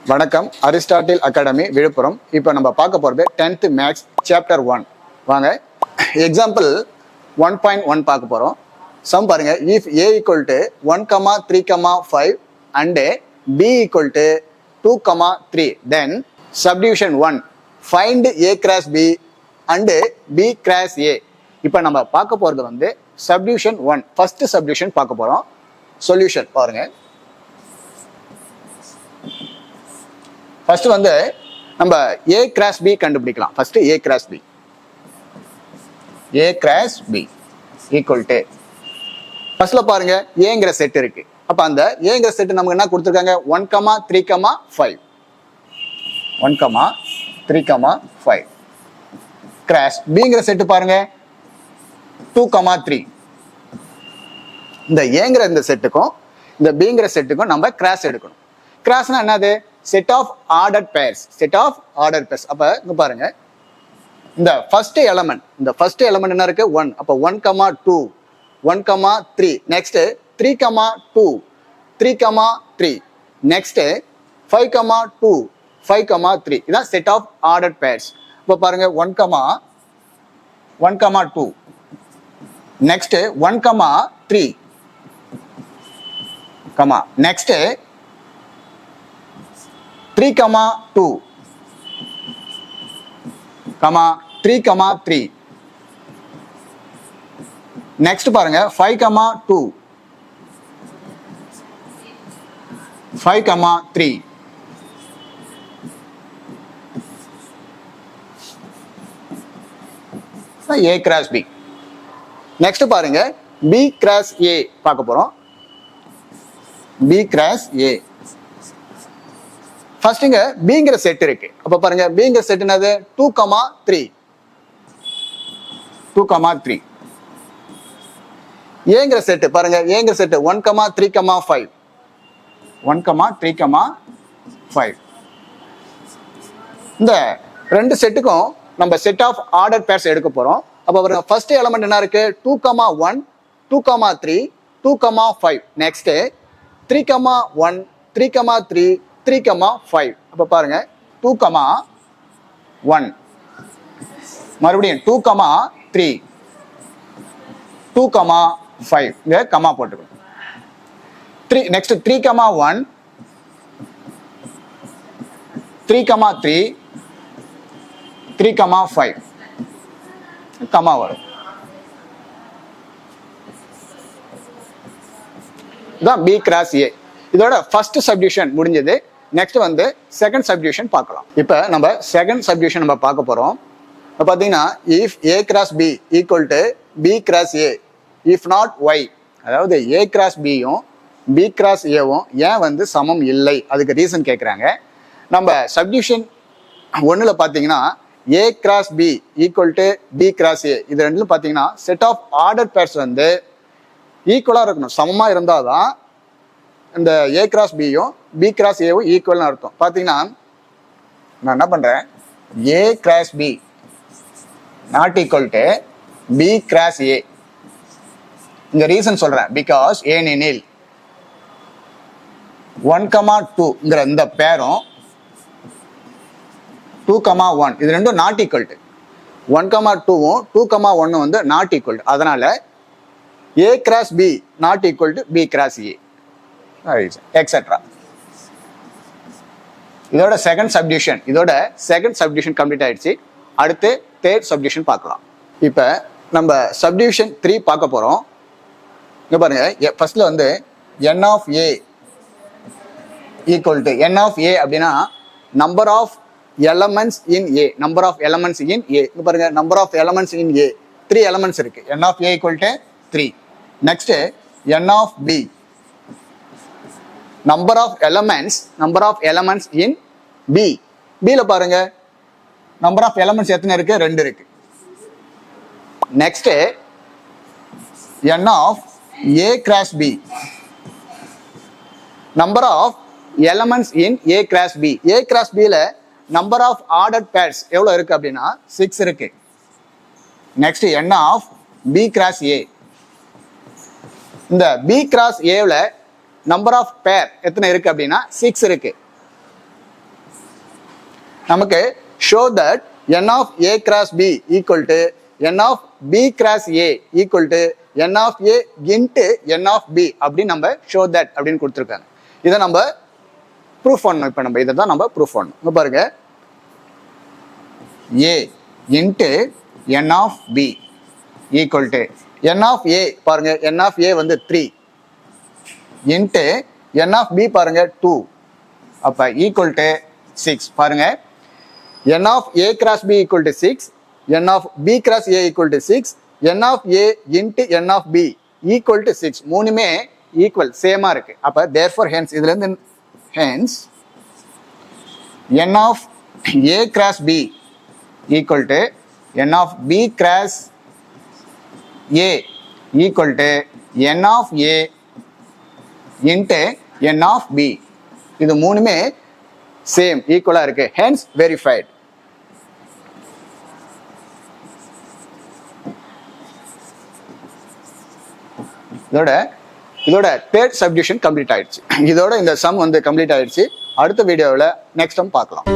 வணக்கம், Aristotle academy Villupuram. இப்போ நம்ம பார்க்க போகிறது 10th மேக்ஸ் சாப்டர் 1. வாங்க எக்ஸாம்பிள் 1.1 பார்க்க போகிறோம். சம் பாருங்க. If a equal to 1,3,5 and b equal to 2,3 then subdivision 1 find a cross b and b cross a. இப்போ நம்ம பார்க்க போகிறது வந்து சப்டிவிஷன் 1. ஃபர்ஸ்ட் சப்டிவிஷன் பார்க்க போகிறோம். சொல்யூஷன் பாருங்க. ஃபர்ஸ்ட் வந்து நம்ம a கிராஸ் b கண்டுபிடிக்கலாம். First a cross b equal to ஃபர்ஸ்ட்ல பாருங்க ஏங்கிற செட் இருக்கு. அப்ப அந்த ஏங்கிற செட் நமக்கு என்ன கொடுத்துருக்காங்க? 1,3,5 1,3,5 கிராஸ் bங்கிற செட் பாருங்க 2,3. இந்த ஏங்கிற இந்த செட்டுக்கும் இந்த bங்கிற செட்டுக்கும் நம்ம கிராஸ் எடுக்கணும். கிராஸ்னா என்னது? Set of order pairs. அப்ப இங்க பாருங்க, இந்த ஃபர்ஸ்ட் எலிமெண்ட் என்ன இருக்கு? 1. அப்ப 1,2 1,3 நெக்ஸ்ட் 3,2 3,3 நெக்ஸ்ட் 5,2 5,3. இதான் செட் ஆஃப் ஆர்டர் பேர்ஸ். இப்ப பாருங்க 1,2 நெக்ஸ்ட் 1,3 நெக்ஸ்ட் 3,2 3,3 நெக்ஸ்ட் பாருங்க 5,2 5,3 a கிராஸ் b. நெக்ஸ்ட் பாருங்க b கிராஸ் a பார்க்க போறோம். b கிராஸ் a ஃபர்ஸ்ட் இங்க bங்கிற செட் இருக்கு. அப்ப பாருங்க bங்கிற செட் என்னது? 2,3 ஏங்கிற செட் பாருங்க. ஏங்கிற செட் 1,3,5 1,3,5. இந்த ரெண்டு செட்டுக்கும் நம்ம செட் ஆஃப் ஆர்டர் பேர்ஸ் எடுக்க போறோம். அப்ப பாருங்க ஃபர்ஸ்ட் எலிமெண்ட் என்ன இருக்கு? 2,1 2,3 2,5 நெக்ஸ்ட் 3,1 3,3 3,5. அப்ப பாருங்க 2,1 மறுபடியும் 2,3 2,5 இங்க கமா போட்டுக்கணும். 3 நெக்ஸ்ட் 3,1 3,3 3,5 கமா வரும். இதான் b கிராஸ் a. இதோட ஃபர்ஸ்ட் சப்டிவிஷன் முடிஞ்சது. நெக்ஸ்ட் வந்து செகண்ட் சப்டிவிஷன் பார்க்கலாம். இப்போ நம்ம செகண்ட் சப்டிவிஷன் நம்ம பார்க்க போறோம். பார்த்தீங்கன்னா if a cross b equal to b cross a if not y, அதாவது a கிராஸ் பியும் b கிராஸ் ஏவும் ஏன் வந்து சமம் இல்லை, அதுக்கு ரீசன் கேட்குறாங்க. நம்ம சப்டிவிஷன் 1ல பார்த்தீங்கன்னா a cross b equal to b cross a, இது ரெண்டுலும் பார்த்தீங்கன்னா செட் ஆஃப் ஆர்டர் பேர்ஸ் வந்து ஈக்குவலாக இருக்கணும், சமமாக இருந்தால் தான் இந்த a கிராஸ் பியும் b கிராஸ் ஏவும் ஈக்குவல்னு அர்த்தம். பார்த்தீங்கன்னா நான் என்ன பண்ணுறேன்? a cross b not equal to b cross a. இந்த ரீசன் சொல்கிறேன். பிகாஸ் ஏனெனில் 1,2ங்கிற இந்த பேரும் 2,1 இது ரெண்டும் நாட் ஈக்குவல் டு 1,2வும் 2,1 வந்து நாட் ஈக்குவல் டு. அதனால a cross b not equal to b cross a etcetera. இதோட செகண்ட் சப்டிவிஷன் கம்ப்ளீட் ஆயிடுச்சு. அடுத்து தேர்ட் சப்டிவிஷன் பார்க்கலாம். இப்போ நம்ம சப்டிவிஷன் 3 பார்க்க போறோம். இங்க பாருங்க ஃபர்ஸ்ட்ல வந்து n of a equal to n of a அப்படின்னா number of elements in a. இங்க பாருங்க number of elements in a 3 elements இருக்கு. n of a equal to 3. Next n of b number of elements in b. bல பாருங்க number of elements எத்தனை இருக்கு? 2 இருக்கு. Next n of a cross b number of elements in a cross b. a cross b ல number of order pairs எவ்வளவு இருக்கு அப்படின்னா 6 இருக்கு. Next n of b cross a. இந்த b கிராஸ் ஏல நம்பர் ஆஃப் பேர் எத்தனை இருக்கு அப்படின்னா 6 இருக்கு. நமக்கு show that n of a cross b equal to n of b cross a equal to n of a into n of b அப்படி நம்ம show that அப்படின்னு கொடுத்துருக்காங்க. இதை நம்ம ப்ரூஃப் பண்ணணும். இப்போ நம்ம இதை தான் நம்ம ப்ரூஃப் பண்ணணும். இங்க பாருங்க, a into n of b equal to n of a பாருங்க, n of a வந்து 3 into n of b பாருங்க 2, அப்ப equal to 6. பாருங்க, n of a cross b equal to 6, n of b cross a equal to 6, n of a into n of b equal to 6. மூணுமே equal சேமா இருக்கு. அப்ப therefore hence இதுல இருந்து hence n of a cross b equal to n of b cross a equal to n of a into n of b. இது மூணுமே same ஈக்குவலா இருக்கு. hence verified. இதோட தேர்ட் சப்டிவிஷன் கம்ப்ளீட் ஆயிடுச்சு. இதோட இந்த சம் வந்து கம்ப்ளீட் ஆயிடுச்சு. அடுத்த வீடியோவில் நெக்ஸ்ட் டைம் பார்க்கலாம்.